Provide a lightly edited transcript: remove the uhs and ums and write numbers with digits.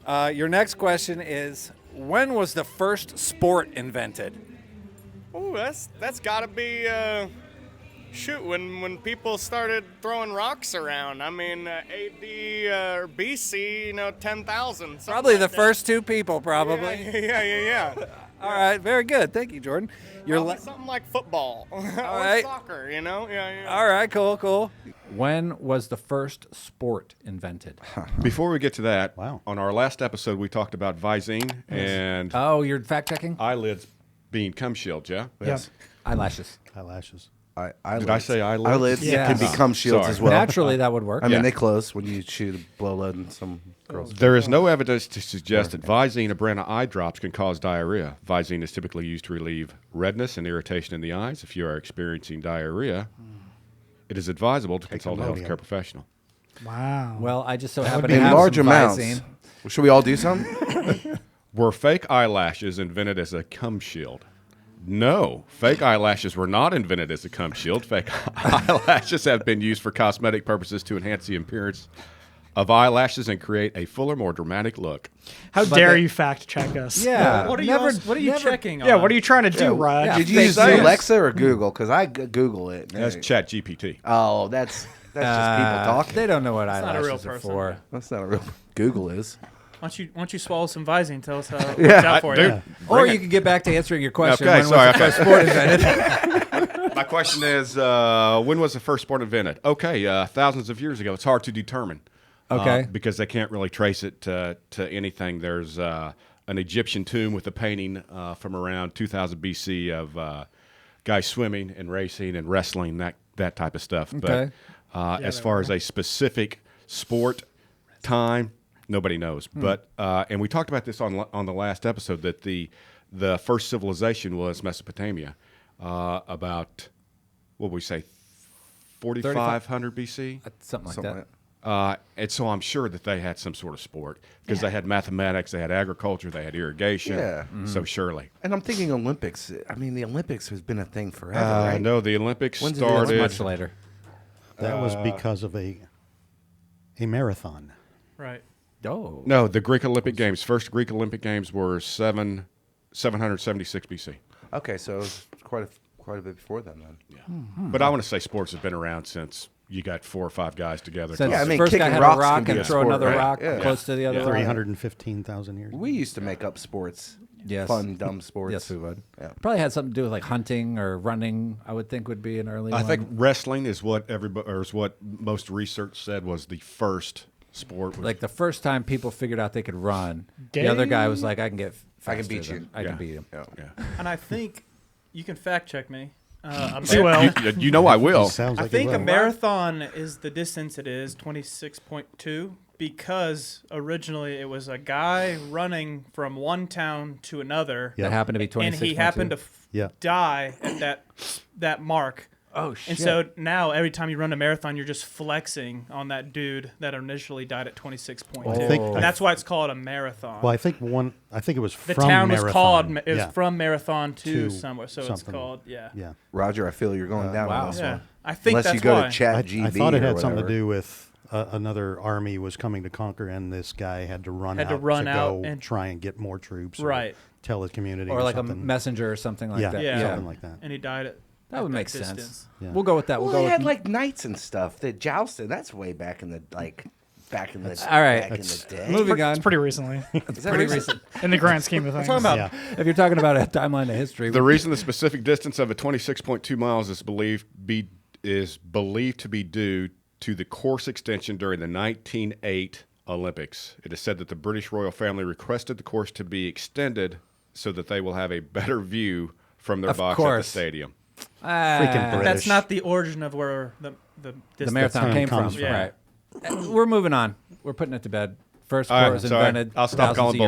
Your next question is, when was the first sport invented? Oh, that's got to be when people started throwing rocks around. I mean, A.D. Or B.C. 10,000. Probably the like that. first two people, probably. Yeah. All right, very good. Thank you, Jordan. Probably something like football or right. soccer. Yeah. All right, cool. When was the first sport invented? Before we get to that, Wow. on our last episode, we talked about Visine and Oh, you're fact checking? eyelids being cum shields, yeah? Yes. Eyelashes. Eyelashes. Did I say eyelids? Eyelids Yeah. can become shields Sorry. as well. Naturally, that would work. I mean, Yeah. they close when you shoot a blow load in some girls. There is no evidence to suggest that Visine or Brana eye drops can cause diarrhea. Visine is typically used to relieve redness and irritation in the eyes. If you are experiencing diarrhea, it is advisable to consult a Imodium. healthcare professional. Wow. Well, I just so happen would to be have large some amounts. Visine. Well, should we all do some? Were fake eyelashes invented as a cum shield? No, fake eyelashes were not invented as a cum shield. Fake eyelashes have been used for cosmetic purposes to enhance the appearance of eyelashes and create a fuller, more dramatic look. How But dare they- you fact check us? Yeah. What are never, you? What are you never- checking on? Yeah, what are you trying to do, Rod? yeah. Did you Fake use science. Alexa or Google? Because I Google it. That's Chat GPT. Oh, that's just people talking. They don't know what not a real eyelashes are person. for. That's not a real. Google is. Why don't you swallow some Visine? Tell us how it works out for you. Or you could get back to answering your question. Okay, When sorry, was the first sport invented? My question is, when was the first sport invented? Okay, thousands of years ago. It's hard to determine. Okay. Because they can't really trace it to anything. There's an Egyptian tomb with a painting from around 2000 BC of guys swimming and racing and wrestling, that type of stuff. Okay. But as far as a specific sport time, nobody knows. But and we talked about this on the last episode that the first civilization was Mesopotamia, about what would we say, 4500 BC. Something like Something that. And so I'm sure that they had some sort of sport because they had mathematics, they had agriculture, they had irrigation. Yeah. So surely. And I'm thinking Olympics. I mean, the Olympics has been a thing forever, I right? know the Olympics When's the It's started. much later. That was because of a marathon. Right. Oh. No, the Greek Olympic Games. First Greek Olympic Games were 776 BC. Okay, so it was quite a bit before then. But I want to say sports have been around since you got 4 or 5 guys together. Since Yeah, I the mean, first guy kicking had a rocks rock can be and a throw sport, another right? rock Yeah. close to the other rock. 315,000 years. We used to make up sports. Yes. Fun, dumb sports. Yes, we would. Yeah. Probably had something to do with like hunting or running. I would think would be an early I one. think wrestling is what most research said was the first sport. like the first time people figured out they could run, the other guy was like, "I can get, I can faster beat than- you." I Yeah. can beat him." Yeah. yeah. And I think you can fact check me. Well, you know I will. Sounds I like think it a will. marathon is the distance it is, 26.2, because originally it was a guy running from one town to another, Yeah. That happened to be and 26. he happened to Yeah. die at that mark. Oh shit! And so now every time you run a marathon, you're just flexing on that dude that initially died at 26.2. Well, I think- And that's why it's called a marathon. Well, I think it was the from town marathon. was called, it was Yeah. from marathon to To somewhere, so it's something. called, yeah. Yeah. Roger, I feel you're going down wow. on this Yeah. one. I think Unless that's you go why. to Chat I GB thought it or had something to whatever. do with another army was coming to conquer, and this guy had to run Had out to run out go and- try and get more troops. Or Right. tell his community. or like a something. messenger or something like Yeah. that. Yeah. Something like that. And he died at That would make distance. sense. Yeah. We'll go with that. Well, We'll they go had with like knights and stuff. That jousted. That's way back in the all right. back in the day. moving on. it's pretty recently Is that Pretty recent? recent. in the grand scheme of things. Talking about Yeah. if you're talking about a timeline of history. The reason the specific distance of a 26.2 miles is believed to be due to the course extension during the 1908 Olympics. It is said that the British royal family requested the course to be extended so that they will have a better view from their Of box at the course. stadium. Freaking British. That's not the origin of where the the distance marathon time came from. comes from. Yeah. Right. We're moving on. We're putting it to bed. First All sport right, was sorry. invented. I'll stop thousands calling of years